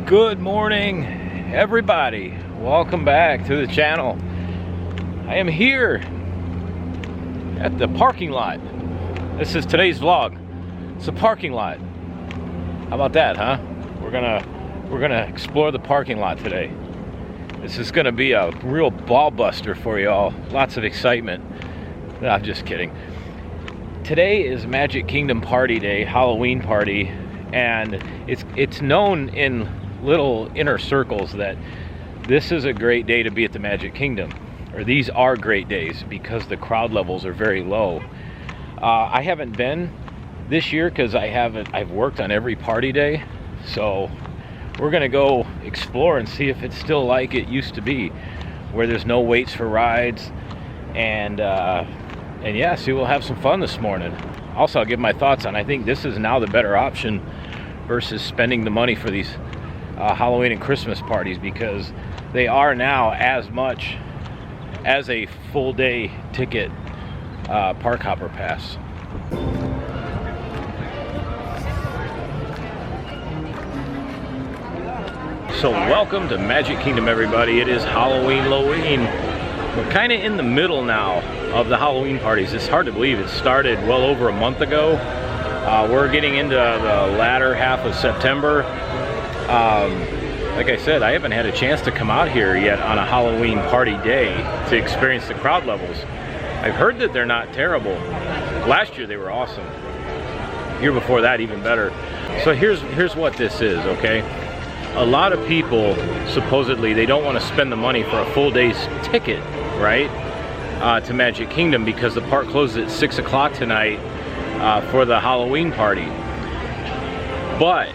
Good morning, everybody. Welcome back to the channel. I am here at the parking lot. This is today's vlog. It's a parking lot. How about that, huh? We're gonna explore the parking lot today. This is gonna be a real ball buster for y'all. Lots of excitement. No, I'm just kidding. Today is Magic Kingdom Party Day, Halloween party, and it's known in little inner circles that this is a great day to be at the Magic Kingdom, or these are great days because the crowd levels are very low. I haven't been this year because I've worked on every party day, so we're gonna go explore and see if it's still like it used to be, where there's no waits for rides, and yeah, see, we'll have some fun this morning. Also, I'll give my thoughts on, I think this is now the better option versus spending the money for these Halloween and Christmas parties, because they are now as much as a full day ticket park hopper pass. So welcome to Magic Kingdom, everybody. It is Halloween. We're kind of in the middle now of the Halloween parties. It's hard to believe it started well over a month ago. We're getting into the latter half of September. Like I said, I haven't had a chance to come out here yet on a Halloween party day to experience the crowd levels. I've heard that they're not terrible. Last year they were awesome. The year before that, even better. So here's what this is, okay? A lot of people, supposedly, they don't want to spend the money for a full day's ticket, right? To Magic Kingdom, because the park closes at 6 o'clock tonight for the Halloween party. But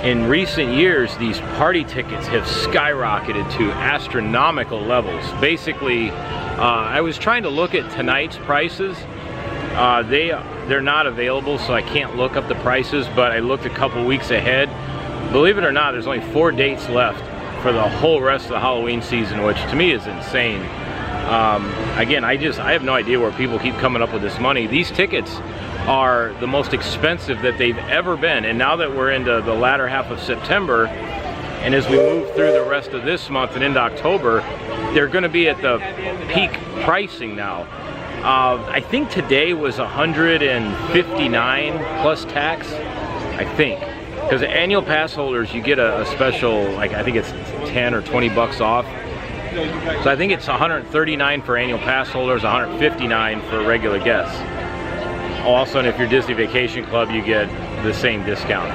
in recent years, these party tickets have skyrocketed to astronomical levels. Basically, I was trying to look at tonight's prices. They're not available, so I can't look up the prices, but I looked a couple weeks ahead. Believe it or not, there's only 4 dates left for the whole rest of the Halloween season, which to me is insane. Again, I have no idea where people keep coming up with this money. These tickets are the most expensive that they've ever been, and now that we're into the latter half of September, and as we move through the rest of this month and into October, they're going to be at the peak pricing now. I think today was $159 plus tax, I think. Because annual pass holders, you get a special, like I think it's 10 or 20 bucks off. So I think it's $139 for annual pass holders, $159 for regular guests. Also, and if you're Disney Vacation Club, you get the same discount.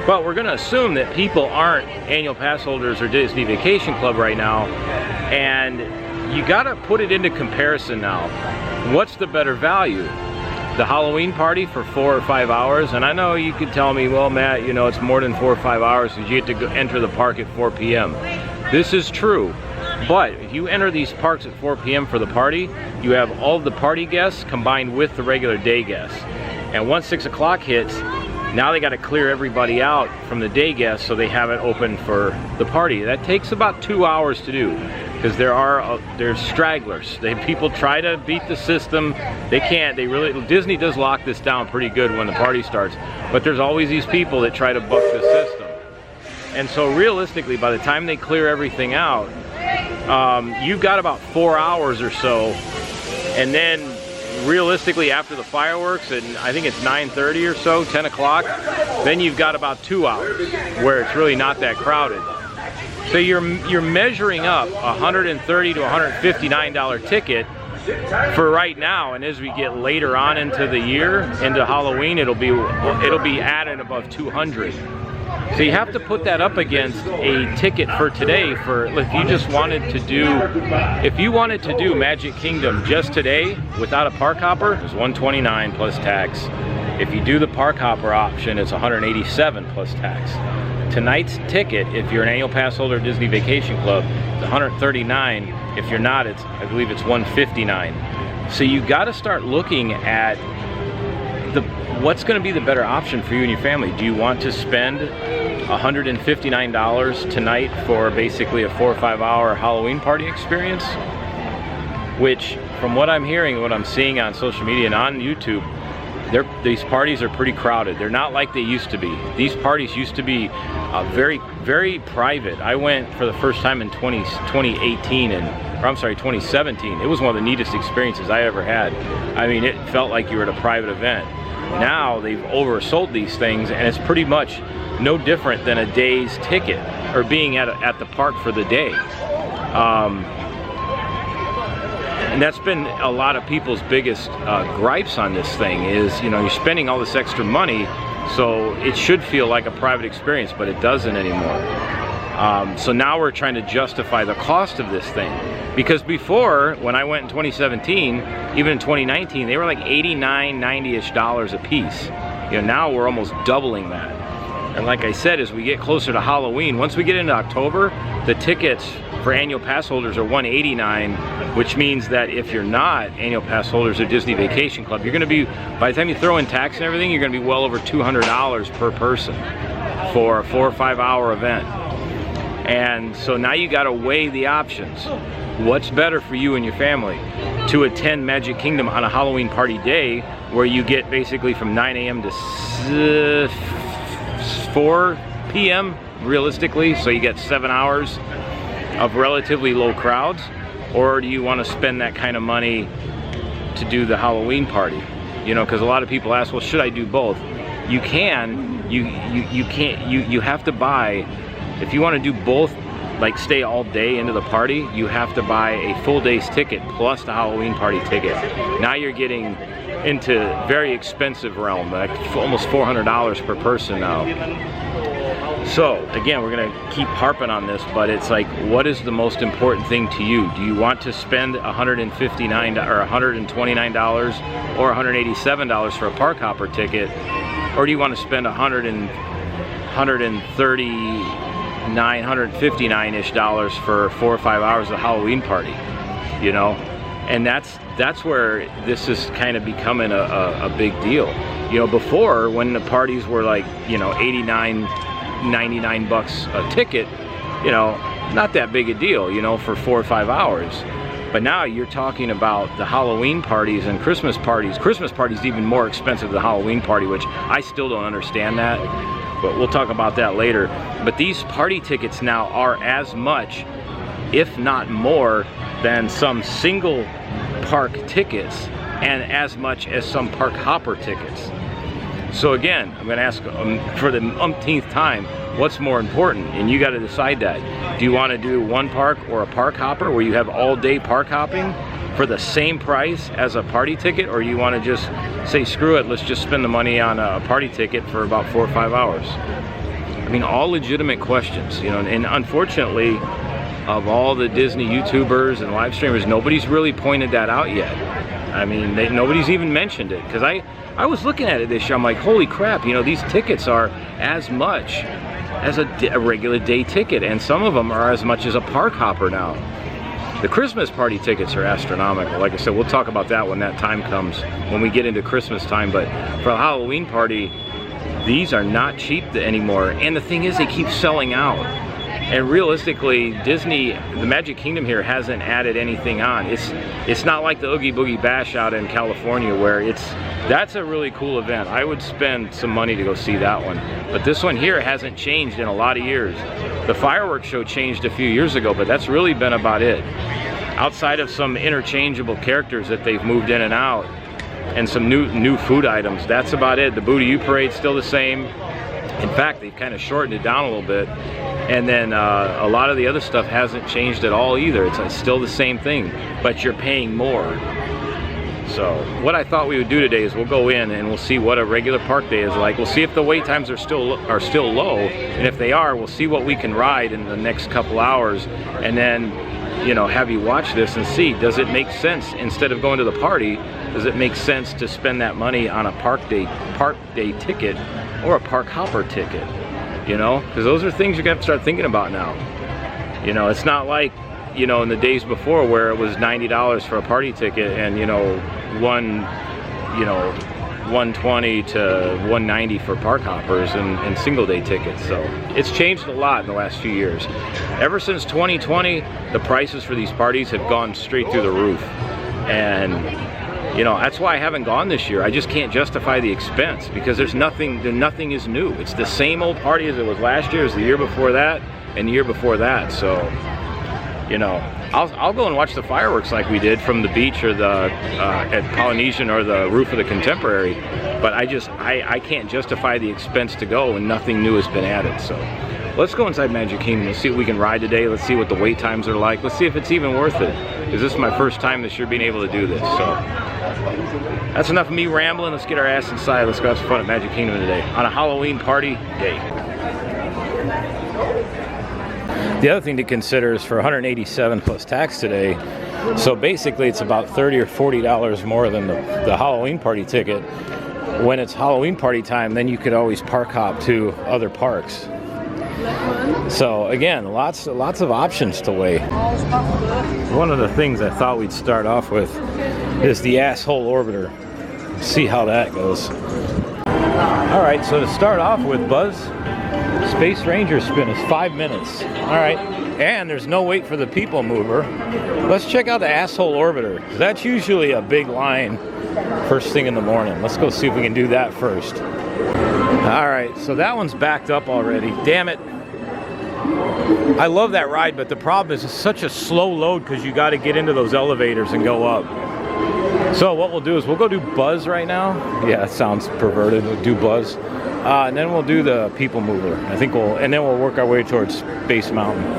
But we're gonna assume that people aren't annual pass holders or Disney Vacation Club right now, and you gotta put it into comparison now. What's the better value? The Halloween party for 4 or 5 hours? And I know you could tell me, well, Matt, you know, it's more than 4 or 5 hours because you get to enter the park at 4 p.m. This is true. But if you enter these parks at 4 p.m. for the party, you have all of the party guests combined with the regular day guests. And once 6 o'clock hits, now they got to clear everybody out from the day guests so they have it open for the party. That takes about 2 hours to do, because there's stragglers. People try to beat the system. They can't. Disney does lock this down pretty good when the party starts, but there's always these people that try to buck the system. And so realistically, by the time they clear everything out, you've got about 4 hours or so, and then realistically after the fireworks, and I think it's 9:30 or so, 10 o'clock, then you've got about 2 hours where it's really not that crowded. So you're measuring up a $130 to $159 ticket for right now, and as we get later on into the year, into Halloween, it'll be at and above 200. So you have to put that up against a ticket for today. For if you wanted to do Magic Kingdom just today without a park hopper, it's $129 plus tax. If you do the park hopper option, it's $187 plus tax. Tonight's ticket, if you're an annual pass holder of Disney Vacation Club, it's $139. If you're not, I believe it's $159. So you got to start looking at what's going to be the better option for you and your family. Do you want to spend $159 tonight for basically a 4 or 5 hour Halloween party experience? Which, from what I'm hearing, what I'm seeing on social media and on YouTube, these parties are pretty crowded. They're not like they used to be. These parties used to be very, very private. I went for the first time in 2017. It was one of the neatest experiences I ever had. I mean, it felt like you were at a private event. Now they've oversold these things, and it's pretty much no different than a day's ticket or being at the park for the day. And that's been a lot of people's biggest gripes on this thing is, you know, you're spending all this extra money, so it should feel like a private experience, but it doesn't anymore. So now we're trying to justify the cost of this thing. Because before, when I went in 2017, even in 2019, they were like $89, $90-ish a piece. You know, now we're almost doubling that. And like I said, as we get closer to Halloween, once we get into October, the tickets for annual pass holders are $189, which means that if you're not annual pass holders of Disney Vacation Club, you're gonna be, by the time you throw in tax and everything, you're gonna be well over $200 per person for a 4 or 5 hour event. And so now you gotta weigh the options. What's better for you and your family? To attend Magic Kingdom on a Halloween party day, where you get basically from 9 a.m. to 4 p.m. realistically, so you get 7 hours of relatively low crowds, or do you want to spend that kind of money to do the Halloween party? You know, because a lot of people ask, well, should I do both? You can, you can't, you have to buy, if you want to do both, like stay all day into the party, you have to buy a full day's ticket plus the Halloween party ticket. Now you're getting into very expensive realm, like almost $400 per person now. So again, we're gonna keep harping on this, but it's like, what is the most important thing to you? Do you want to spend $159 or $129 or $187 for a park hopper ticket, or do you want to spend $159-ish for 4 or 5 hours of Halloween party? You know, and that's where this is kind of becoming a big deal. You know, before, when the parties were like, you know, 89, 99 bucks a ticket, you know, not that big a deal, you know, for 4 or 5 hours. But now you're talking about the Halloween parties and Christmas parties. Christmas parties even more expensive than the Halloween party, which I still don't understand that, but we'll talk about that later. But these party tickets now are as much, if not more, than some single park tickets, and as much as some park hopper tickets. So again, I'm gonna ask for the umpteenth time, what's more important? And you gotta decide that. Do you wanna do one park or a park hopper where you have all day park hopping for the same price as a party ticket, or do you wanna just say, screw it, let's just spend the money on a party ticket for about 4 or 5 hours? I mean, all legitimate questions, you know, and unfortunately, of all the Disney YouTubers and live streamers, nobody's really pointed that out yet. I mean, nobody's even mentioned it, because I was looking at it this year, I'm like, holy crap, you know, these tickets are as much as a regular day ticket, and some of them are as much as a park hopper now. The Christmas party tickets are astronomical. Like I said, we'll talk about that when that time comes, when we get into Christmas time, but for a Halloween party, these are not cheap anymore, and the thing is, they keep selling out. And realistically, Disney, the Magic Kingdom here hasn't added anything on. It's not like the Oogie Boogie Bash out in California, where that's a really cool event. I would spend some money to go see that one. But this one here hasn't changed in a lot of years. The fireworks show changed a few years ago, but that's really been about it. Outside of some interchangeable characters that they've moved in and out, and some new food items, that's about it. The Boo-to-You Parade's still the same. In fact, they've kind of shortened it down a little bit. And then a lot of the other stuff hasn't changed at all either. It's still the same thing, but you're paying more. So what I thought we would do today is we'll go in and we'll see what a regular park day is like. We'll see if the wait times are still low, and if they are, we'll see what we can ride in the next couple hours, and then, you know, have you watch this and see, does it make sense, instead of going to the party, does it make sense to spend that money on a park day ticket or a park hopper ticket? You know, because those are things you're gonna have to start thinking about now. You know, it's not like, you know, in the days before where it was $90 for a party ticket, and, you know, $120 to $190 for park hoppers and single day tickets. So it's changed a lot in the last few years. Ever since 2020, the prices for these parties have gone straight through the roof. And, You know, that's why I haven't gone this year. I just can't justify the expense because there's nothing is new. It's the same old party as it was last year, as the year before that, and the year before that. So, you know, I'll go and watch the fireworks like we did from the beach or the at Polynesian or the roof of the Contemporary. But I can't justify the expense to go when nothing new has been added. So let's go inside Magic Kingdom. Let's see what we can ride today. Let's see what the wait times are like. Let's see if it's even worth it. Because this is my first time this year being able to do this. So that's enough of me rambling. Let's get our ass inside. Let's go have some fun at Magic Kingdom today on a Halloween party day. The other thing to consider is for $187 plus tax today. So basically it's about $30 or $40 more than the Halloween party ticket. When it's Halloween party time, then you could always park hop to other parks. So again, lots of options to weigh. One of the things I thought we'd start off with is the asshole orbiter. See how that goes. All right, so to start off with, Buzz, Space Ranger spin is 5 minutes. All right, and there's no wait for the people mover. Let's check out the asshole orbiter. That's usually a big line first thing in the morning. Let's go see if we can do that first. All right, so that one's backed up already. Damn it. I love that ride, but the problem is it's such a slow load because you got to get into those elevators and go up. So what we'll do is we'll go do Buzz right now. Yeah, that sounds perverted. We'll do Buzz. And then we'll do the people mover. I think and then we'll work our way towards Space Mountain.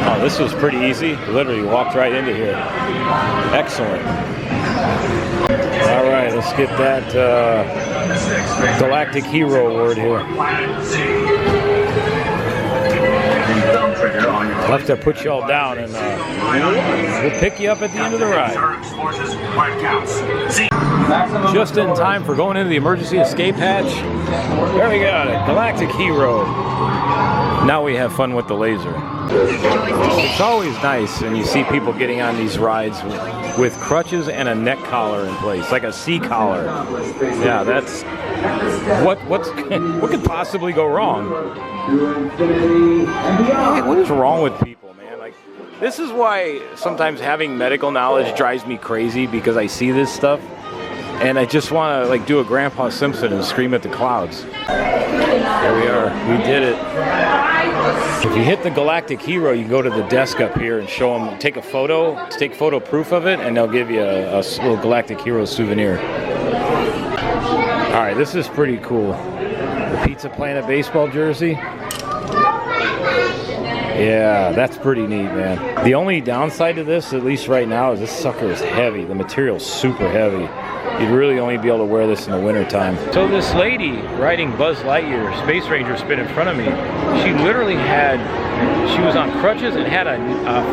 Oh, this was pretty easy. Literally walked right into here. Excellent. All right, let's get that Galactic Hero award here. I'll have to put you all down and we'll pick you up at the end of the ride. Just in time for going into the emergency escape hatch. There we got it, Galactic Hero. Now we have fun with the laser. It's always nice when you see people getting on these rides with crutches and a neck collar in place, like a C collar. Yeah, that's what could possibly go wrong? What is wrong with people, man? Like, this is why sometimes having medical knowledge drives me crazy, because I see this stuff and I just want to like do a Grandpa Simpson and scream at the clouds. There we are. We did it. If you hit the Galactic Hero, you can go to the desk up here and show them, take a photo, take photo proof of it, and they'll give you a little Galactic Hero souvenir. All right, this is pretty cool. The Pizza Planet baseball jersey. Yeah, that's pretty neat, man. The only downside to this, at least right now, is this sucker is heavy. The material's super heavy. You'd really only be able to wear this in the winter time. So this lady riding Buzz Lightyear Space Ranger spin in front of me, she literally she was on crutches and had a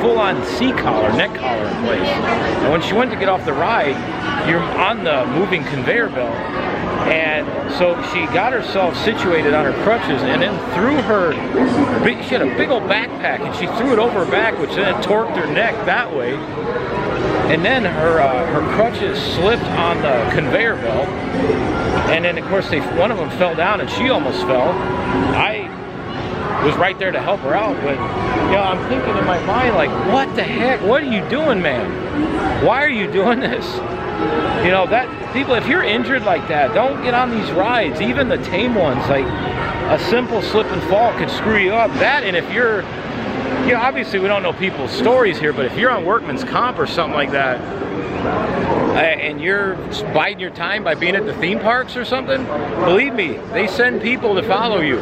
full-on C-collar, neck collar in place. And when she went to get off the ride, you're on the moving conveyor belt. And so she got herself situated on her crutches and then threw she had a big old backpack and she threw it over her back, which then torqued her neck that way. And then her crutches slipped on the conveyor belt. And then of course one of them fell down and she almost fell. I was right there to help her out, but you know, I'm thinking in my mind, like, what the heck? What are you doing, man? Why are you doing this? You know, that people, if you're injured like that, don't get on these rides, even the tame ones. Like a simple slip and fall could screw you up. That, and if you're, you know, obviously we don't know people's stories here, but if you're on workman's comp or something like that, and you're biding your time by being at the theme parks or something, believe me, they send people to follow you.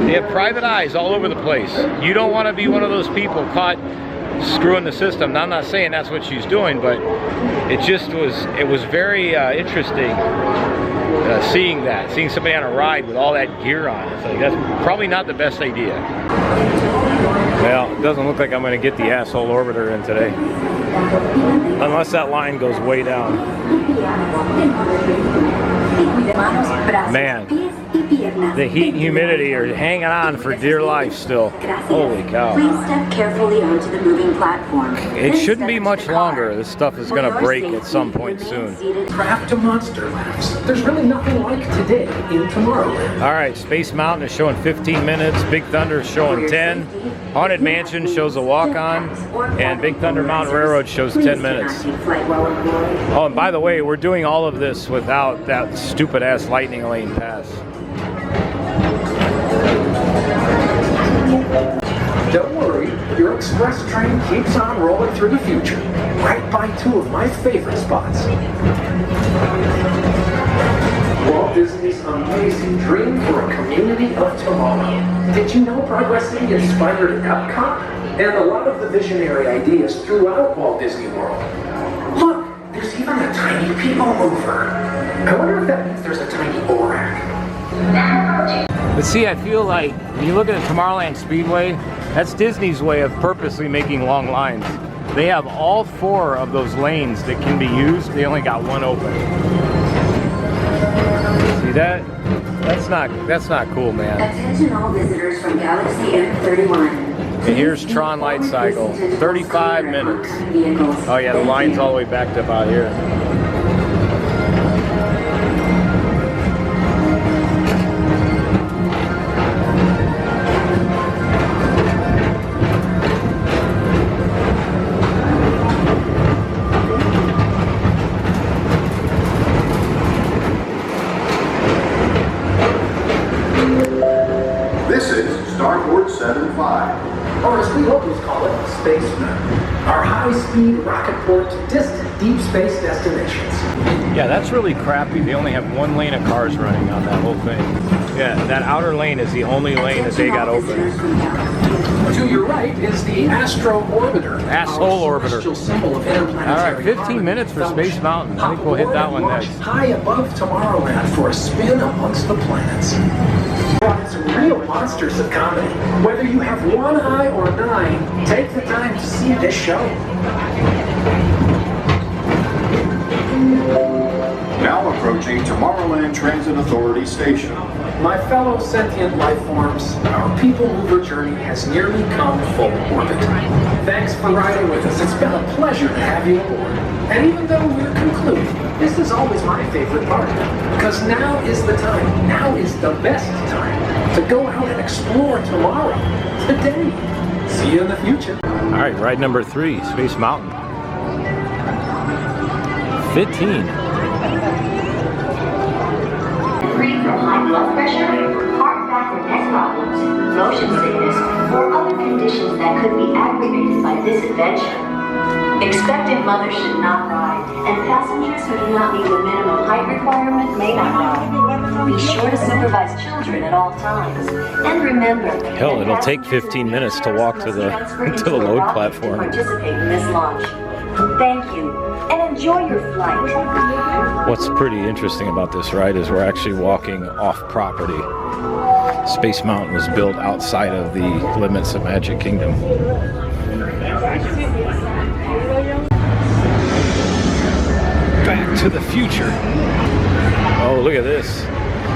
They have private eyes all over the place. You don't want to be one of those people caught screwing the system. Now, I'm not saying that's what she's doing, but it was very interesting seeing somebody on a ride with all that gear on. It's like, that's probably not the best idea. Well, it doesn't look like I'm going to get the asshole orbiter in today, unless that line goes way down. Man, the heat and humidity are hanging on for dear life still. Holy cow. Please step carefully onto the moving platform. It shouldn't be much longer. This stuff is going to break at some point soon. Craft a monster laughs. There's really nothing like today in Tomorrowland. All right, Space Mountain is showing 15 minutes. Big Thunder is showing 10. Haunted Mansion shows a walk-on. And Big Thunder Mountain Railroad shows 10 minutes. Oh, and by the way, we're doing all of this without that stupid-ass lightning lane pass. Don't worry, your express train keeps on rolling through the future, right by two of my favorite spots. Walt Disney's amazing dream for a community of tomorrow. Did you know Progress City inspired Epcot and a lot of the visionary ideas throughout Walt Disney World? Look, there's even a tiny people mover. I wonder if that means there's a tiny ORAC. But see, I feel like when you look at the Tomorrowland Speedway, that's Disney's way of purposely making long lines. They have all 4 of those lanes that can be used. They only got 1 open. See that? That's not cool, man. Attention all visitors from Galaxy M31. And here's Tron Light Cycle, 35 minutes. Oh yeah, the line's all the way backed up out here. Or as we locals call it, Space Mountain. Our high-speed rocket port to distant deep space destinations. Yeah, that's really crappy. They only have 1 lane of cars running on that whole thing. Yeah, that outer lane is the only lane that they got open. To your right is the Astro Orbiter. Asshole Orbiter. Symbol of interplanetary. All right, 15 minutes for Space Mountain. I think we'll hit that one next. High above Tomorrowland for a spin amongst the planets. Some real monsters of comedy. Whether you have 1 eye or 9, take the time to see this show. Now approaching Tomorrowland Transit Authority Station. My fellow sentient life forms, our people mover journey has nearly come full orbit. Thanks for riding with us. It's been a pleasure to have you aboard. And even though we're concluding, this is always my favorite part. Because now is the time, now is the best time to go out and explore tomorrow, today. See you in the future. All right, ride number 3, Space Mountain. 15. Free from high blood pressure, heart, back, or neck problems, motion sickness, or other conditions that could be aggravated by this adventure. Expectant mothers should not ride, and passengers who do not meet the minimum height requirement may not ride. Be sure to supervise children at all times. And remember, Hell, it'll take 15 minutes to walk to the load platform. Participate in this launch. Thank you, and enjoy your flight. What's pretty interesting about this ride is we're actually walking off property. Space Mountain was built outside of the limits of Magic Kingdom. Back to the future. Oh, look at this.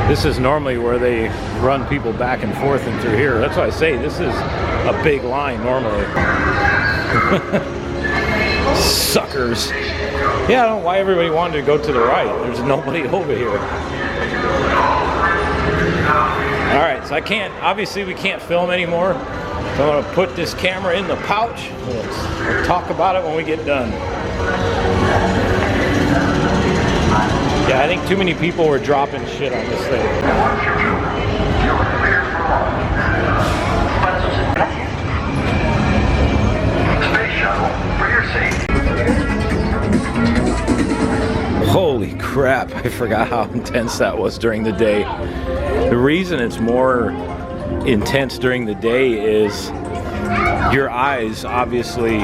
This is normally where they run people back and forth and through here. That's why I say this is a big line normally. Suckers. Yeah, I don't know why everybody wanted to go to the right. There's nobody over here. Alright, so obviously we can't film anymore. So I'm gonna put this camera in the pouch. We'll talk about it when we get done. Yeah, I think too many people were dropping shit on this thing. Space shuttle, for your safety. Holy crap, I forgot how intense that was during the day. The reason it's more intense during the day is your eyes obviously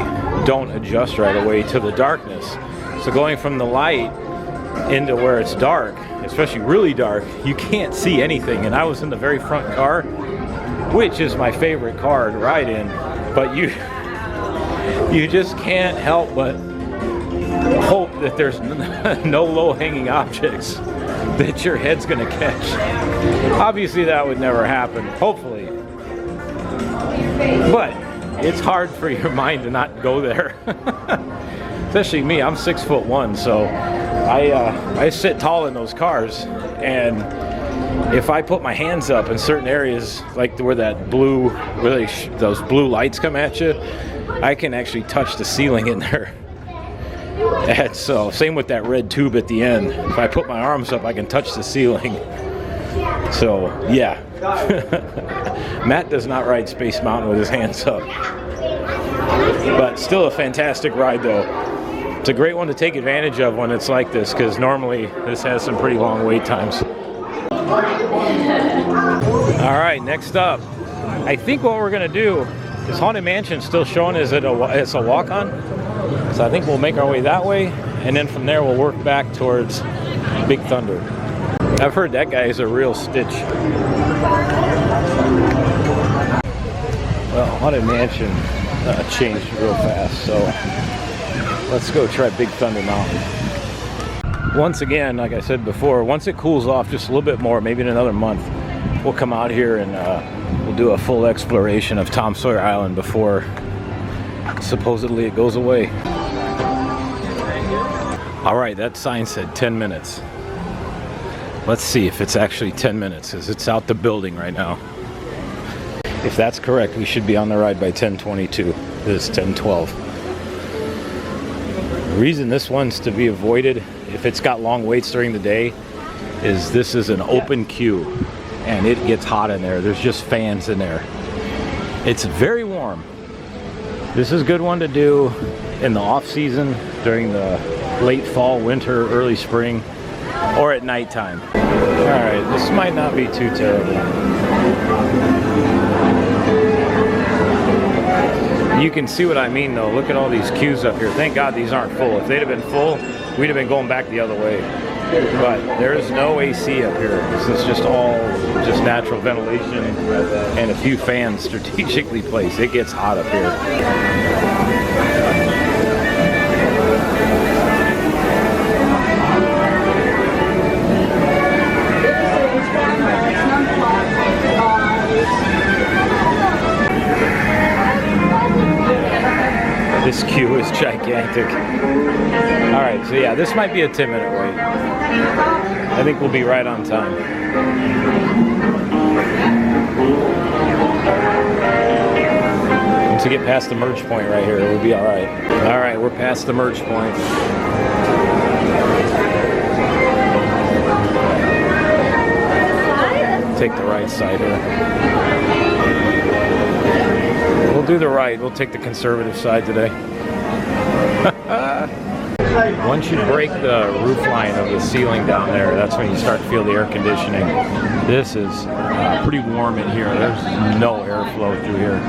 don't adjust right away to the darkness. So going from the light into where it's dark, especially really dark, you can't see anything. And I was in the very front car, which is my favorite car to ride in, but you just can't help but hope that there's no low-hanging objects. that your head's gonna catch. Obviously that would never happen, hopefully. But it's hard for your mind to not go there. Especially me, I'm 6'1", so I sit tall in those cars, and if I put my hands up in certain areas, like where that blue, those blue lights come at you, I can actually touch the ceiling in there. And so, same with that red tube at the end. If I put my arms up, I can touch the ceiling. So, yeah. Matt does not ride Space Mountain with his hands up. But still a fantastic ride, though. It's a great one to take advantage of when it's like this, because normally this has some pretty long wait times. All right, next up. I think what we're going to do is Haunted Mansion still showing as it's a walk-on. So I think we'll make our way that way, and then from there we'll work back towards Big Thunder. I've heard that guy is a real stitch. Well, Haunted Mansion changed real fast, so let's go try Big Thunder Mountain. Once again, like I said before, once it cools off just a little bit more, maybe in another month, we'll come out here and we'll do a full exploration of Tom Sawyer Island before supposedly it goes away. All right, that sign said 10 minutes. Let's see if it's actually 10 minutes, because it's out the building right now. If that's correct, we should be on the ride by 10:22. This is 10:12. The reason this one's to be avoided, if it's got long waits during the day, is this is an open queue, and it gets hot in there. There's just fans in there. It's very warm. This is a good one to do in the off season, during the late fall, winter, early spring, or at nighttime. All right, this might not be too terrible. You can see what I mean though. Look at all these queues up here. Thank God these aren't full. If they'd have been full, we'd have been going back the other way. But there is no AC up here. This is just all just natural ventilation and a few fans strategically placed. It gets hot up here. This queue is gigantic. All right, so yeah, this might be a 10-minute wait. I think we'll be right on time. Once we get past the merge point right here, we'll be all right. All right, we're past the merge point. Take the right side here. We'll do the right. We'll take the conservative side today. Once you break the roof line of the ceiling down there, that's when you start to feel the air conditioning. This is pretty warm in here. There's no airflow through here.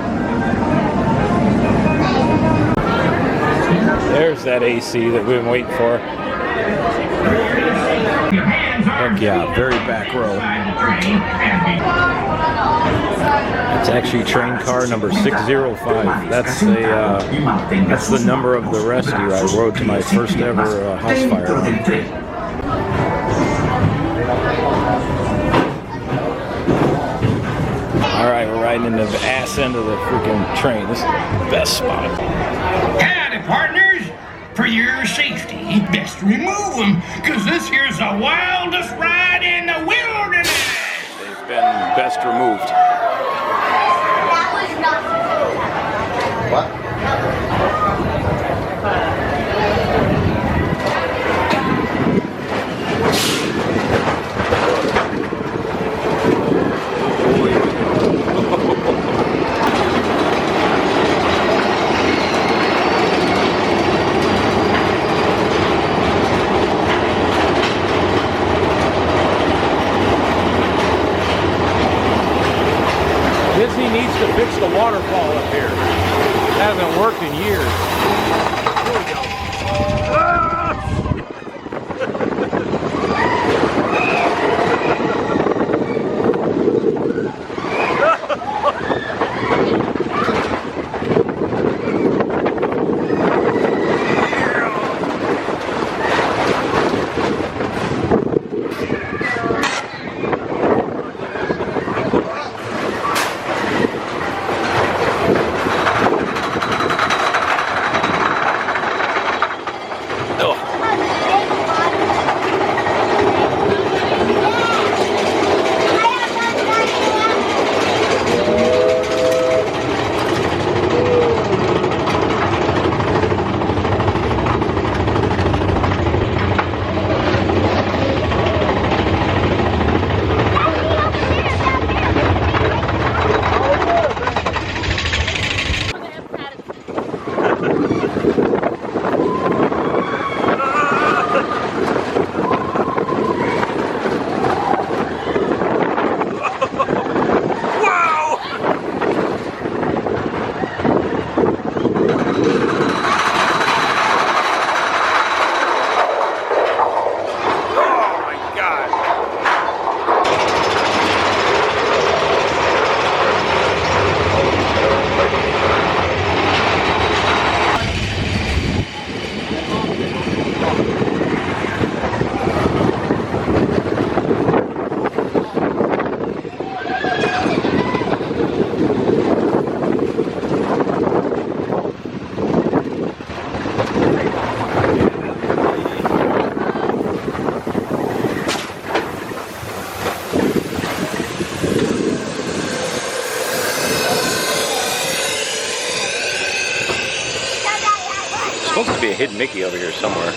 There's that AC that we've been waiting for. Heck yeah, very back row. It's actually train car number 605. That's the number of the rescue I rode to my first ever house fire. All right, we're riding in the ass end of the freaking train. This is the best spot. Howdy, partners. For your safety, best remove them, because this here's the wildest ride in the wilderness. They've been best removed. What? Disney needs to fix the waterfall up here. It hasn't worked in years. Here we go. supposed to be a hidden Mickey over here somewhere.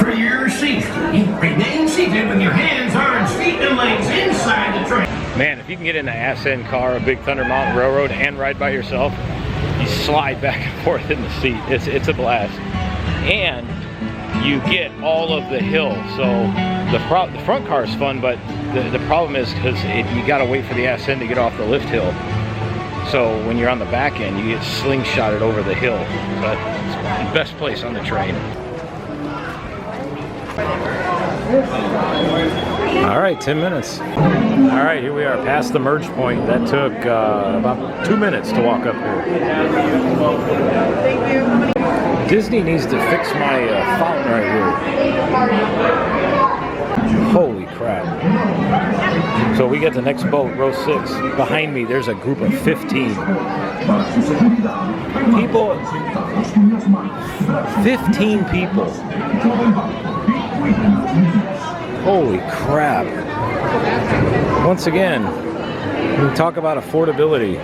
For your safety, remain seated with your hands, arms, feet, and legs inside the train. Man, if you can get in an ass-end car, a big Thunder Mountain Railroad, and ride by yourself, you slide back and forth in the seat. It's a blast. And you get all of the hill. So the front car is fun, but the problem is because you got to wait for the ass end to get off the lift hill. So when you're on the back end, you get slingshotted over the hill. But it's the best place on the train. All right, 10 minutes. All right, here we are past the merge point. That took about 2 minutes to walk up here. Thank you. Disney needs to fix my fountain right here. Holy crap. So we get the next boat, row 6. Behind me, there's a group of 15. People. 15 people. Holy crap. Once again, we talk about affordability.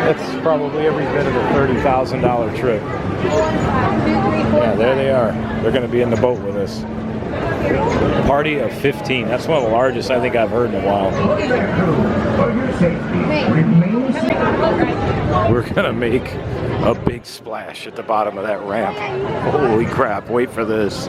That's probably every bit of a $30,000 trip. Yeah, there they are. They're going to be in the boat with us. Party of 15. That's one of the largest I think I've heard in a while. We're going to make a big splash at the bottom of that ramp. Holy crap, wait for this.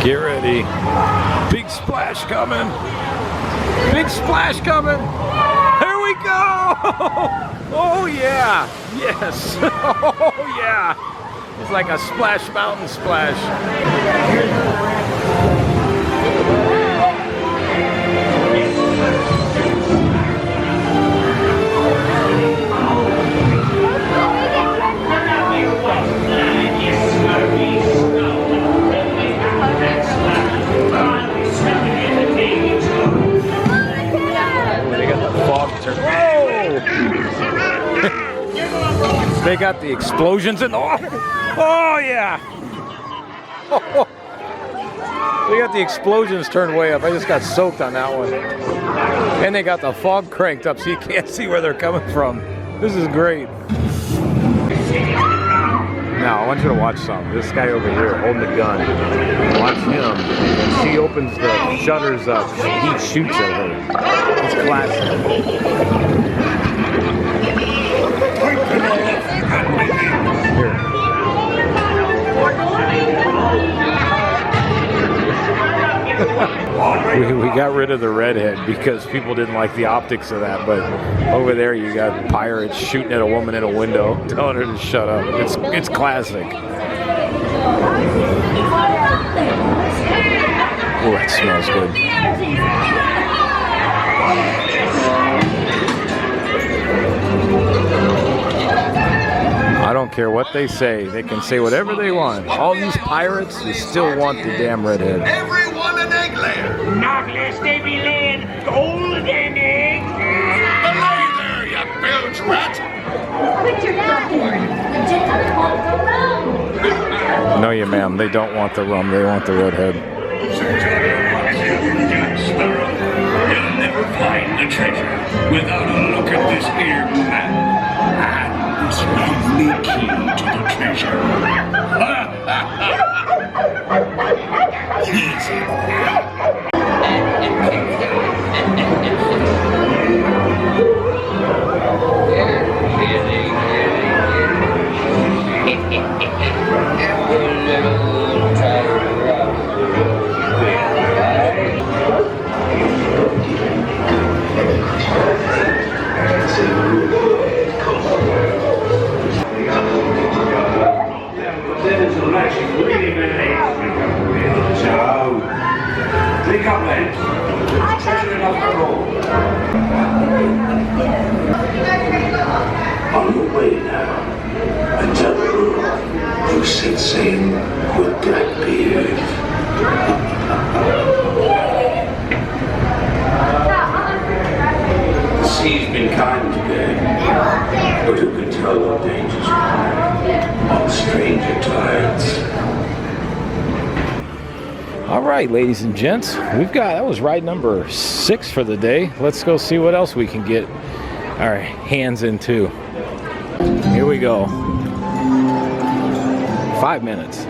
Get ready. Big splash coming. Big splash coming. Here we go. Oh yeah. Yes. Oh yeah. It's like a Splash Mountain splash. They got the explosions in the water. Oh yeah. Oh, they got the explosions turned way up. I just got soaked on that one. And they got the fog cranked up so you can't see where they're coming from. This is great. Now I want you to watch something. This guy over here holding the gun. Watch him. When she opens the shutters up, he shoots at her. It's classic. Here. we got rid of the redhead because people didn't like the optics of that, but over there you got pirates shooting at a woman in a window, telling her to shut up. It's classic. Oh, that smells good. I don't care what they say. They can say whatever they want. All these pirates, they still want the damn redhead. Everyone an egg layer. Not less they be laying golden eggs. Below you there, you bilge rat. Quit your napping. The gentlemen won't go round. No, you ma'am. They don't want the rum. They want the redhead. You'll never find the treasure without a look at this here map. This lovely key to the treasure. Take up land. Treasure enough for all. On your way now. And tell the world you set sail with Blackbeard. The sea's been kind today, but who can tell what dangers lie on stranger tides? All right, ladies and gents, that was ride number 6 for the day. Let's go see what else we can get our hands into. Here we go. 5 minutes.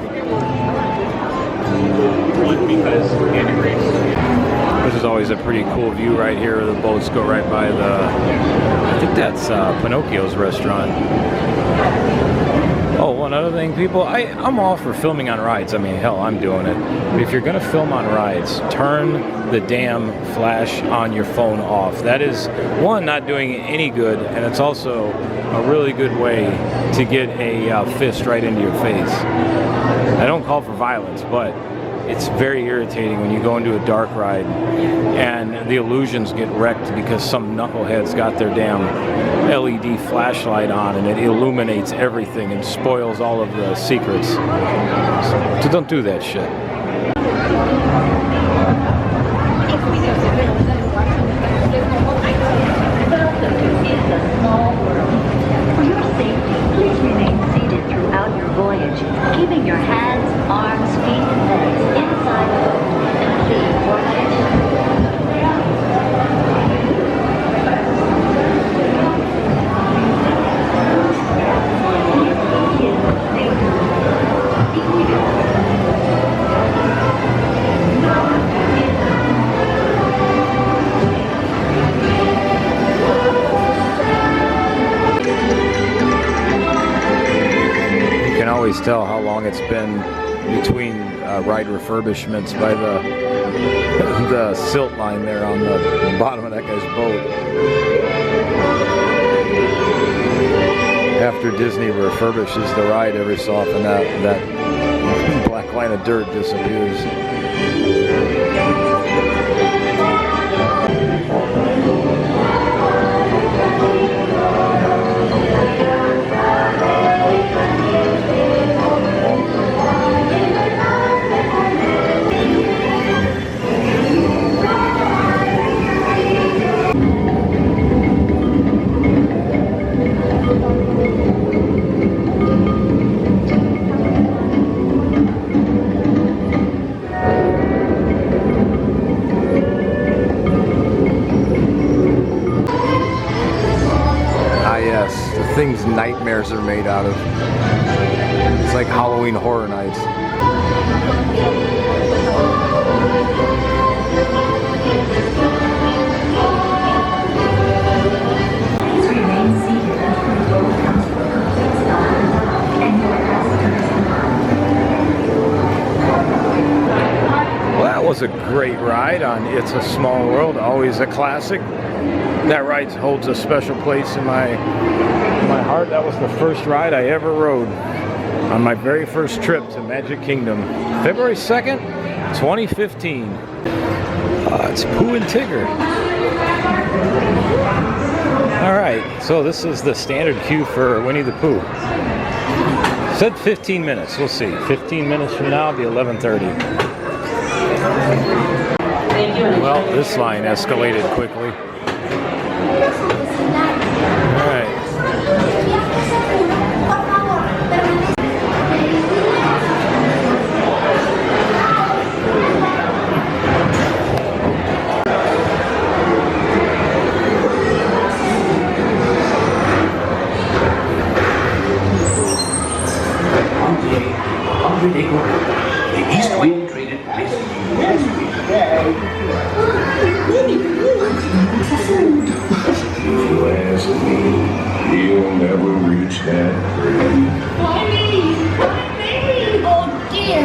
This is always a pretty cool view right here. The boats go right by I think that's Pinocchio's restaurant. Oh, one other thing, people, I'm all for filming on rides. I mean, hell, I'm doing it. But if you're gonna film on rides, turn the damn flash on your phone off. That is, one, not doing any good, and it's also a really good way to get a fist right into your face. I don't call for violence, but it's very irritating when you go into a dark ride and the illusions get wrecked because some knucklehead's got their damn LED flashlight on and it illuminates everything and spoils all of the secrets. So don't do that shit. For your safety, please remain seated throughout your voyage, keeping your hands, arms, feet, and legs inside the boat until you board it. Always tell how long it's been between ride refurbishments by the silt line there on the bottom of that guy's boat. After Disney refurbishes the ride every so often, that black line of dirt disappears. Things nightmares are made out of. It's like Halloween Horror Nights. Please remain seated until the boat comes to a complete stop and your passengers. Well, that was a great ride on It's a Small World, always a classic. That ride holds a special place in my heart. That was the first ride I ever rode on my very first trip to Magic Kingdom. February 2nd, 2015. It's Pooh and Tigger. Alright, so this is the standard queue for Winnie the Pooh. Said 15 minutes, we'll see. 15 minutes from now, it'll be 11:30. Well, this line escalated quickly. Alright. The East Wind traded places. If you ask me, he'll never reach that grave. Mommy! Oh dear!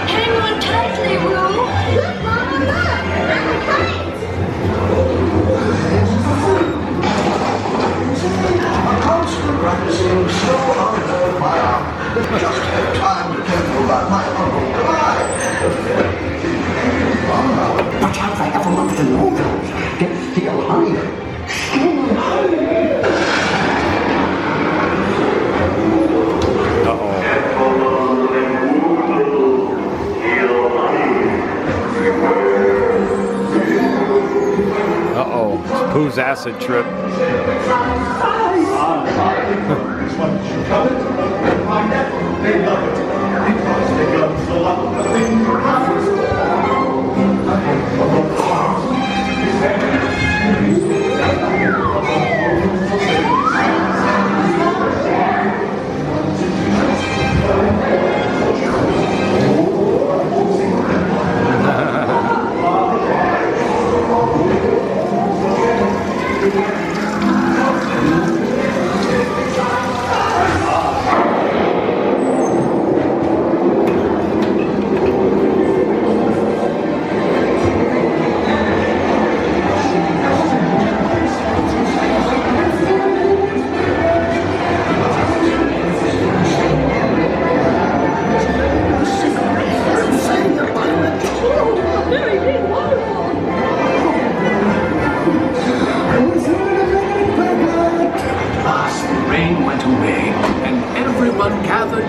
Hang on tightly, Roo! Look, Mama, look! I'm tight! A constant rising snow under my arm. Just had time to tell you about my Uncle Clyde. Pooh's acid trip.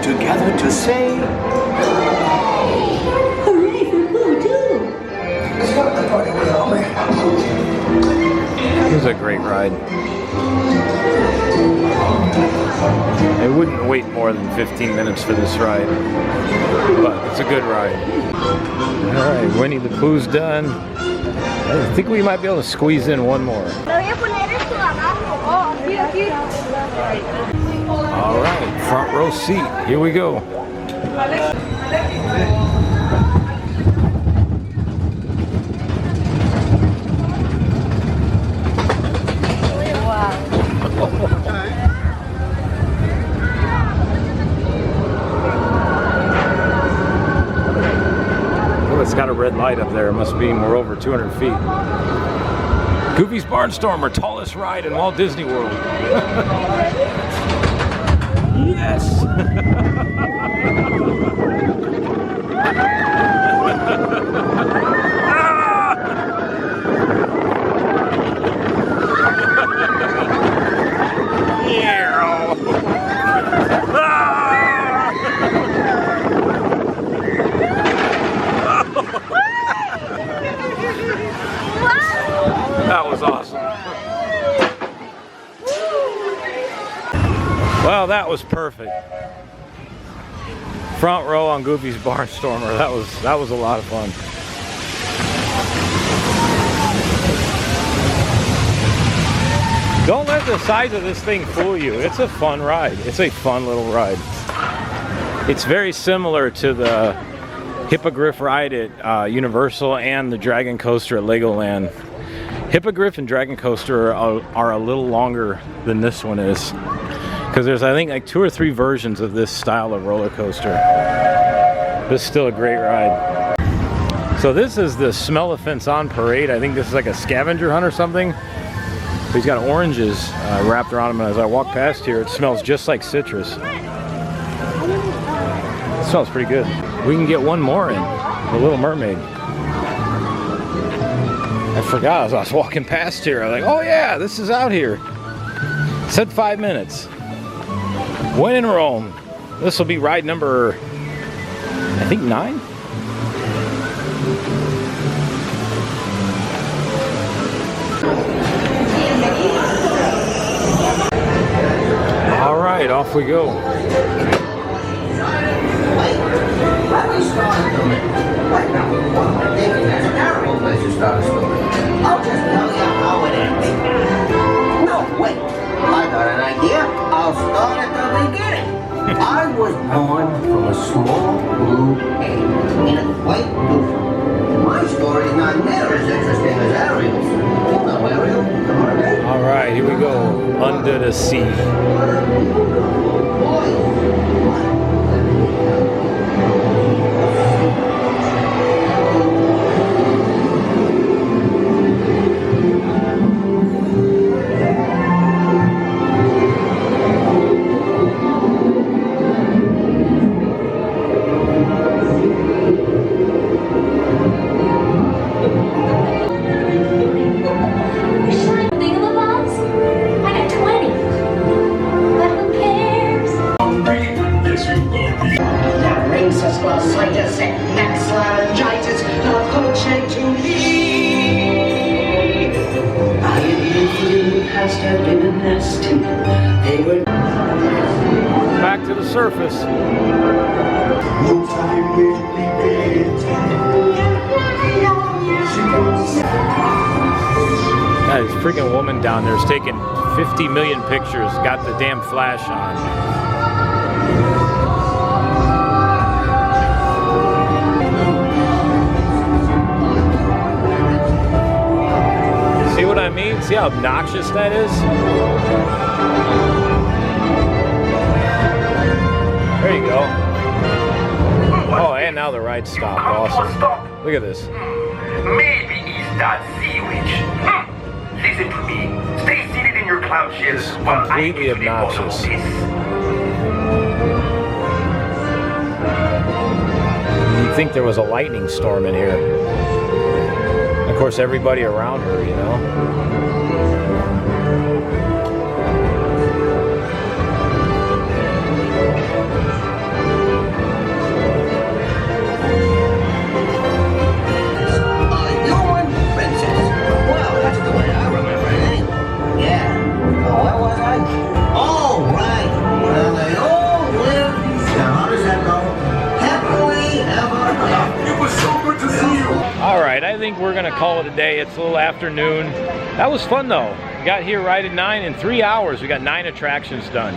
Together to say, Hooray for Pooh, too! It was a great ride. I wouldn't wait more than 15 minutes for this ride, but it's a good ride. Alright, Winnie the Pooh's done. I think we might be able to squeeze in one more. Alright, front row seat. Here we go. Oh, it's got a red light up there. It must be we're over 200 feet. Goofy's Barnstormer, tallest ride in Walt Disney World. Yes! That was awesome. Well, that was perfect. Front row on Goofy's Barnstormer. That was a lot of fun. Don't let the size of this thing fool you. It's a fun ride. It's a fun little ride. It's very similar to the Hippogriff ride at Universal and the Dragon Coaster at Legoland. Hippogriff and Dragon Coaster are a little longer than this one is, because there's, I think, like 2 or 3 versions of this style of roller coaster. This is still a great ride. So this is the Smell-O-Fence on parade. I think this is like a scavenger hunt or something. He's got oranges wrapped around him, and as I walk past here, it smells just like citrus. It smells pretty good. We can get one more in, the Little Mermaid. I forgot as I was walking past here. I was like, oh yeah, this is out here. It said 5 minutes. When in Rome. This will be ride number, I think, 9? All right, off we go. I'll just tell you how it ends. No, wait. I got an idea. I'll start at the beginning. I was born from a small blue egg in a white roof. My story is not near as interesting as Ariel's. You know Ariel, the mermaid? All right, here we go. Under the sea. That brings us close. I just past had been a nasty. They were Back to the surface. No time will be That is freaking woman down there is taking 50 million pictures, got the damn flash on. See what I mean? See how obnoxious that is? There you go. Oh, and now the ride stopped. Awesome. Look at this. Maybe it's that sea witch. Listen to me. Stay seated in your cloud shell while I Completely obnoxious. You'd think there was a lightning storm in here. Of course, everybody around her, you know. Alright, I think we're going to call it a day. It's a little afternoon. That was fun though. We got here right at 9. In 3 hours we got 9 attractions done.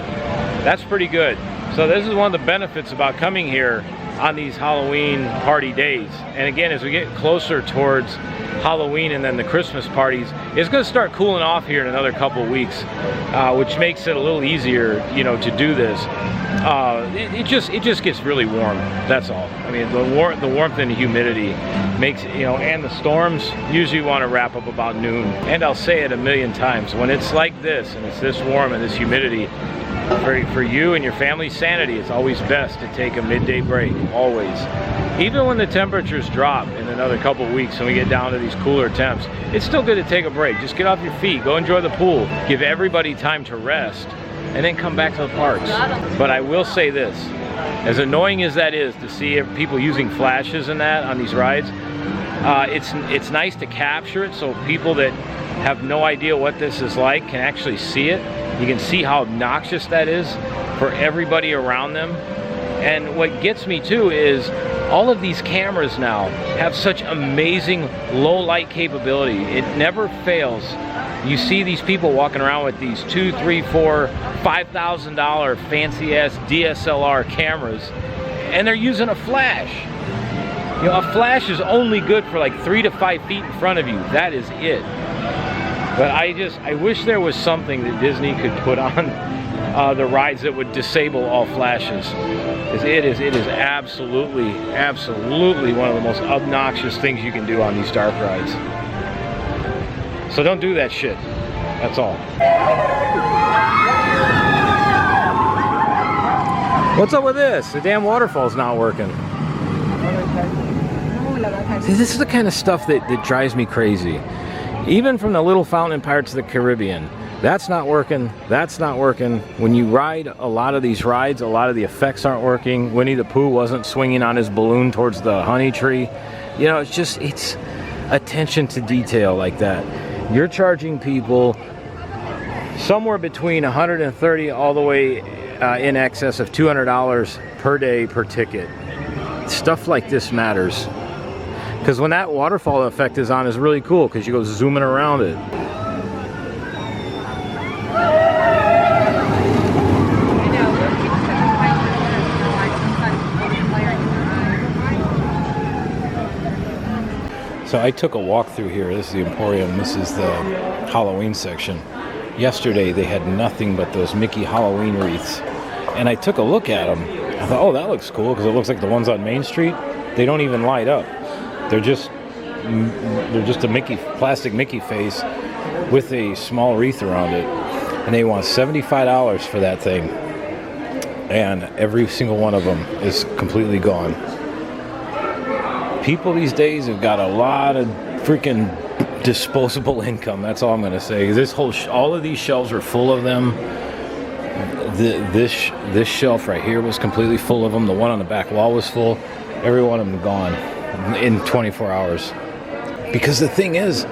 That's pretty good. So this is one of the benefits about coming here on these Halloween party days. And again, as we get closer towards Halloween and then the Christmas parties, it's going to start cooling off here in another couple of weeks, which makes it a little easier, you know, to do this. It just gets really warm. That's all. I mean, the warmth and the humidity makes it, you know, and the storms usually want to wrap up about noon. And I'll say it a million times, when it's like this and it's this warm and this humidity, for you and your family's sanity, it's always best to take a midday break, always. Even when the temperatures drop in another couple of weeks and we get down to these cooler temps, it's still good to take a break. Just get off your feet, go enjoy the pool, give everybody time to rest, and then come back to the parks. But I will say this, as annoying as that is to see people using flashes and that on these rides, it's nice to capture it so people that have no idea what this is like can actually see it. You can see how obnoxious that is for everybody around them. And what gets me too is all of these cameras now have such amazing low light capability. It never fails. You see these people walking around with these $2, $3, $4, $5,000 fancy ass DSLR cameras, and they're using a flash. You know, a flash is only good for like 3 to 5 feet in front of you. That is it. But I wish there was something that Disney could put on the rides that would disable all flashes. It is absolutely one of the most obnoxious things you can do on these dark rides. So don't do that shit. That's all. What's up with this? The damn waterfall's not working. See, this is the kind of stuff that drives me crazy. Even from the little fountain in Pirates of the Caribbean, that's not working, that's not working. When you ride a lot of these rides, a lot of the effects aren't working. Winnie the Pooh wasn't swinging on his balloon towards the honey tree. You know, it's attention to detail like that. You're charging people somewhere between $130 all the way in excess of $200 per day per ticket. Stuff like this matters. Because when that waterfall effect is on, it's really cool because you go zooming around it. So I took a walk through here. This is the Emporium. This is the Halloween section. Yesterday they had nothing but those Mickey Halloween wreaths. And I took a look at them. I thought, oh, that looks cool because it looks like the ones on Main Street. They don't even light up. They're just a plastic Mickey face with a small wreath around it. And they want $75 for that thing. And every single one of them is completely gone. People these days have got a lot of freaking disposable income. That's all I'm going to say. All of these shelves are full of them. This shelf right here was completely full of them. The one on the back wall was full. Every one of them gone in 24 hours. Because the thing is,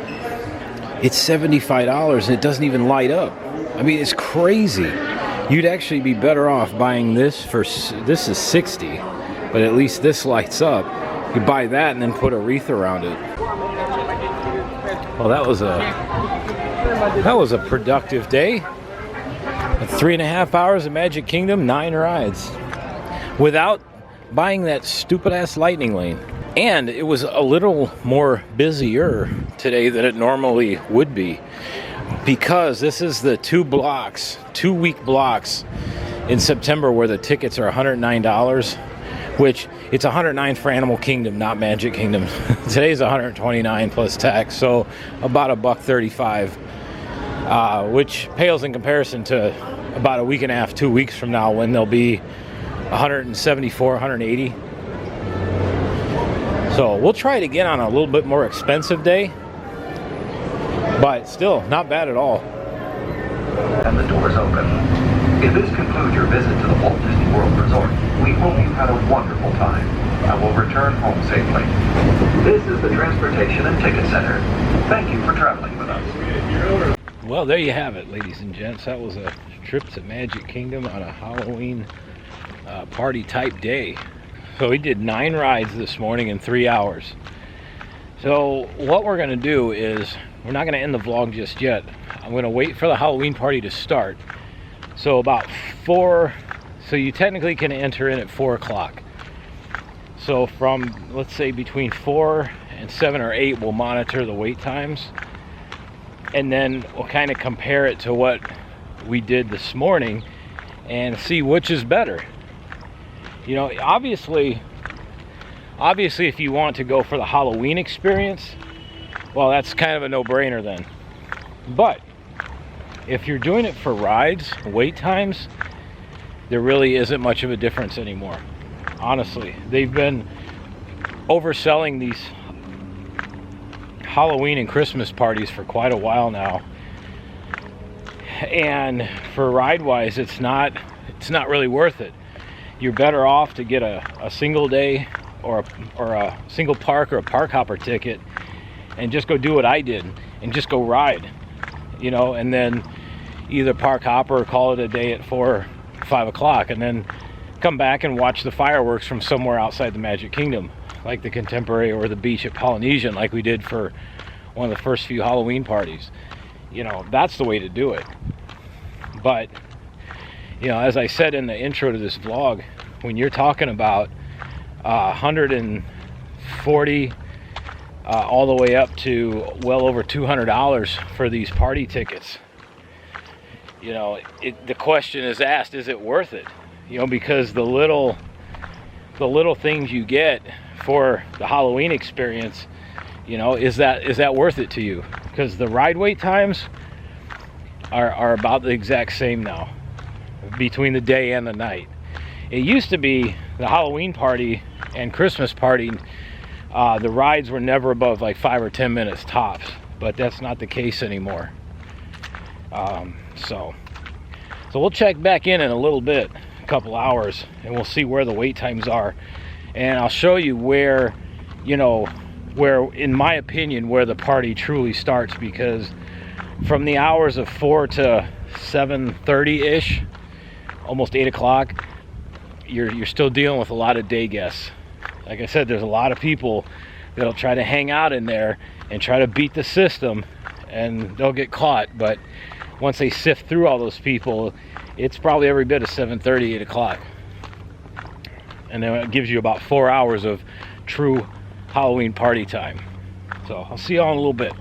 it's $75 and it doesn't even light up. I mean, it's crazy. You'd actually be better off buying this for, this is $60, but at least this lights up. You buy that and then put a wreath around it. Well, that was a productive day. 3.5 hours of Magic Kingdom, 9 rides, without buying that stupid ass lightning lane. And it was a little more busier today than it normally would be, because this is the 2-week blocks in September where the tickets are $109, which it's $109 for Animal Kingdom, not Magic Kingdom. Today's $129 plus tax, so about $1.35, which pales in comparison to about a week and a half, 2 weeks from now, when they'll be $174, $180. So we'll try it again on a little bit more expensive day, but still not bad at all. And the doors open. If this concludes your visit to the Walt Disney World Resort, we hope you had a wonderful time and will return home safely. This is the Transportation and Ticket Center. Thank you for traveling with us. Well, there you have it, ladies and gents. That was a trip to Magic Kingdom on a Halloween party type day. So we did 9 rides this morning in 3 hours. So what we're going to do is, we're not going to end the vlog just yet. I'm going to wait for the Halloween party to start. So about 4, so you technically can enter in at 4 o'clock. So from, let's say, between 4 and 7 or 8, we'll monitor the wait times. And then we'll kind of compare it to what we did this morning and see which is better. You know, obviously if you want to go for the Halloween experience, well, that's kind of a no-brainer then. But if you're doing it for rides, wait times, there really isn't much of a difference anymore. Honestly, they've been overselling these Halloween and Christmas parties for quite a while now. And for ride-wise, it's not really worth it. You're better off to get a single day or a single park or a park hopper ticket and just go do what I did and just go ride, you know, and then either park hopper or call it a day at 4 or 5 o'clock, and then come back and watch the fireworks from somewhere outside the Magic Kingdom, like the Contemporary or the beach at Polynesian, like we did for one of the first few Halloween parties. You know, that's the way to do it. But, you know, as I said in the intro to this vlog, when you're talking about 140 all the way up to well over $200 for these party tickets, you know, the question is asked, is it worth it? You know, because the little things you get for the Halloween experience, you know, is that worth it to you? Because the ride wait times are about the exact same now, between the day and the night. It used to be the Halloween party and Christmas party, the rides were never above like 5 or 10 minutes tops, but that's not the case anymore. So we'll check back in a little bit, a couple hours, and we'll see where the wait times are, and I'll show you where, you know, where, in my opinion, where the party truly starts, because from the hours of 4 to 7:30-ish, almost 8 o'clock, you're still dealing with a lot of day guests. Like I said, there's a lot of people that'll try to hang out in there and try to beat the system, and they'll get caught. But once they sift through all those people, it's probably every bit of 7:30, 8 o'clock. And then it gives you about 4 hours of true Halloween party time. So I'll see y'all in a little bit.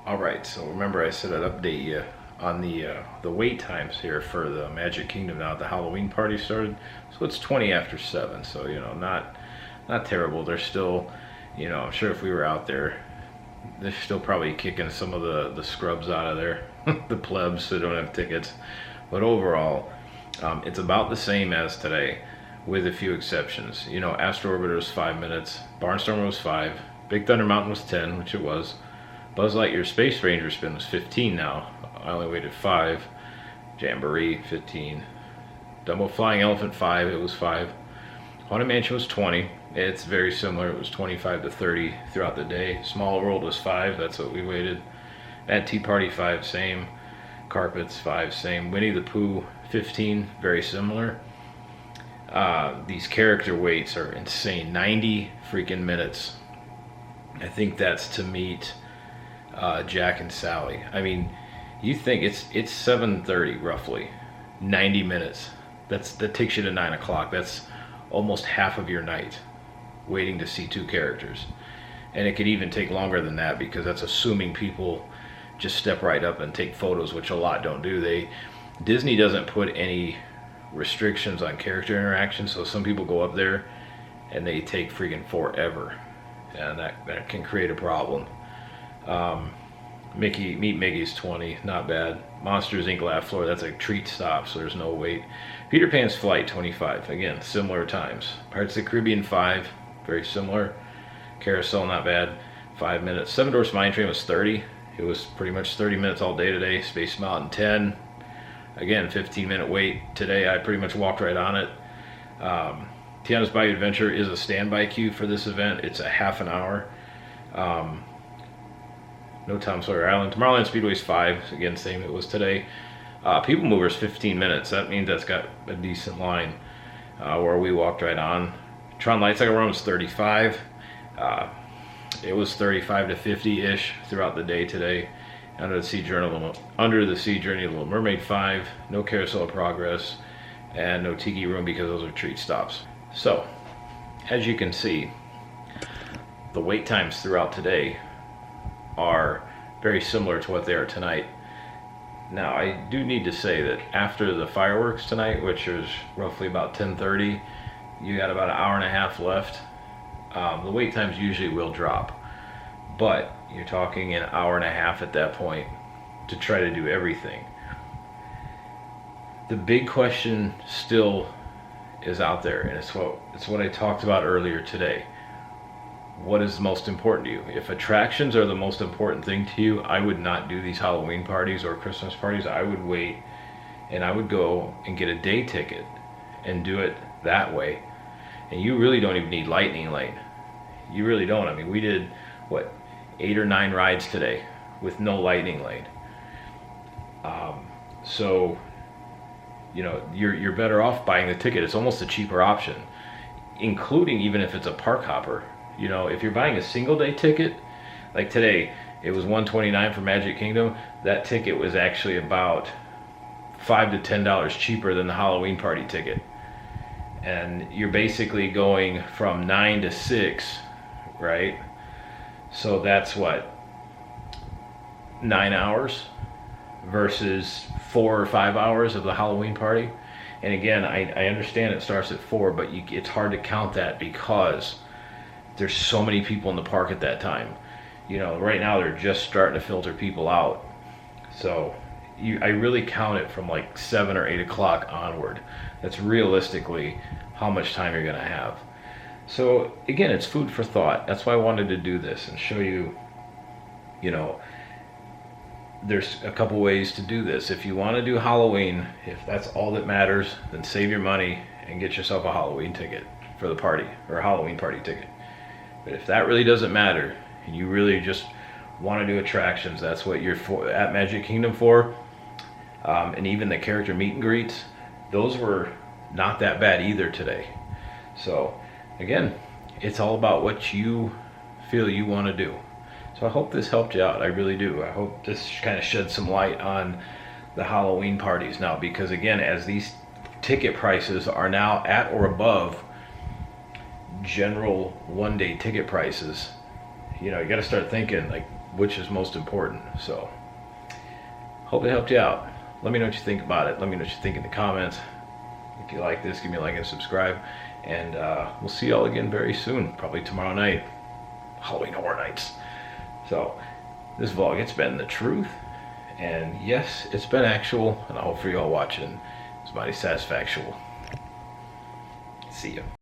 All right, so remember I said I'd update you on the wait times here for the Magic Kingdom now that the Halloween party started. So it's 20 after 7, so, you know, not terrible. They're still, you know, I'm sure if we were out there, they're still probably kicking some of the scrubs out of there, the plebs that don't have tickets. But overall, it's about the same as today, with a few exceptions. You know, Astro Orbiter was 5 minutes, Barnstormer was 5, Big Thunder Mountain was 10, which it was. Buzz Lightyear Space Ranger spin was 15 now. I only waited 5. Jamboree 15. Dumbo Flying Elephant 5, it was 5. Haunted Mansion was 20. It's very similar, it was 25 to 30 throughout the day. Small World was 5, that's what we waited. At Tea Party 5, same. Carpets 5, same. Winnie the Pooh 15, very similar. These character waits are insane. 90 freaking minutes. I think that's to meet Jack and Sally. I mean, you think it's 7:30 roughly. 90 minutes. That takes you to 9 o'clock. That's almost half of your night waiting to see two characters. And it could even take longer than that, because that's assuming people just step right up and take photos, which a lot don't do. Disney doesn't put any restrictions on character interaction, so some people go up there and they take freaking forever, and that can create a problem. Meet Mickey's 20, not bad. Monsters Inc. Laugh Floor, that's a treat stop, so there's no wait. Peter Pan's Flight 25, again, similar times. Pirates of the Caribbean 5, very similar. Carousel, not bad, 5 minutes. Seven Dwarfs Mine Train was 30. It was pretty much 30 minutes all day today. Space Mountain 10, again, 15-minute wait. Today I pretty much walked right on it. Tiana's Bayou Adventure is a standby queue for this event. It's a half an hour. No Tom Sawyer Island. Tomorrowland Speedway's 5, again, same it was today. People Mover's 15 minutes. That means that's got a decent line where we walked right on. Tron Light Cycle Run was 35. It was 35 to 50-ish throughout the day today. Under the Sea Journey of Little Mermaid 5. No Carousel of Progress. And no Tiki Room, because those are treat stops. So, as you can see, the wait times throughout today are very similar to what they are tonight. Now, I do need to say that after the fireworks tonight, which is roughly about 10:30, you got about an hour and a half left. The wait times usually will drop, but you're talking an hour and a half at that point to try to do everything. The big question still is out there, and it's what I talked about earlier today. What is most important to you? If attractions are the most important thing to you, I would not do these Halloween parties or Christmas parties. I would wait, and I would go and get a day ticket and do it that way. And you really don't even need Lightning Lane. You really don't. I mean, we did, what, 8 or 9 rides today with no Lightning Lane. So, you know, you're better off buying the ticket. It's almost a cheaper option, including even if it's a park hopper. You know, if you're buying a single day ticket, like today, it was $129 for Magic Kingdom. That ticket was actually about $5 to $10 cheaper than the Halloween party ticket. And you're basically going from 9 to 6, right? So that's what, 9 hours versus 4 or 5 hours of the Halloween party. And again, I understand it starts at 4, but it's hard to count that because there's so many people in the park at that time. You know, right now they're just starting to filter people out. So I really count it from like 7 or 8 o'clock onward. That's realistically how much time you're gonna have. So again, it's food for thought. That's why I wanted to do this and show you, you know, there's a couple ways to do this. If you want to do Halloween, if that's all that matters, then save your money and get yourself a Halloween ticket for the party, or a Halloween party ticket. But if that really doesn't matter, and you really just want to do attractions, that's what you're at Magic Kingdom for. And even the character meet and greets, those were not that bad either today. So again, it's all about what you feel you want to do. So I hope this helped you out. I really do. I hope this kind of sheds some light on the Halloween parties now, because again, as these ticket prices are now at or above general one-day ticket prices, you know, you got to start thinking like which is most important. So hope it helped you out. Let me know what you think about it. Let me know what you think in the comments. If you like this, give me a like and subscribe, and we'll see y'all again very soon, probably tomorrow night, Halloween Horror Nights. So this vlog, it's been the truth, and yes, it's been actual, and I hope for y'all watching it's mighty satisfactual. See ya.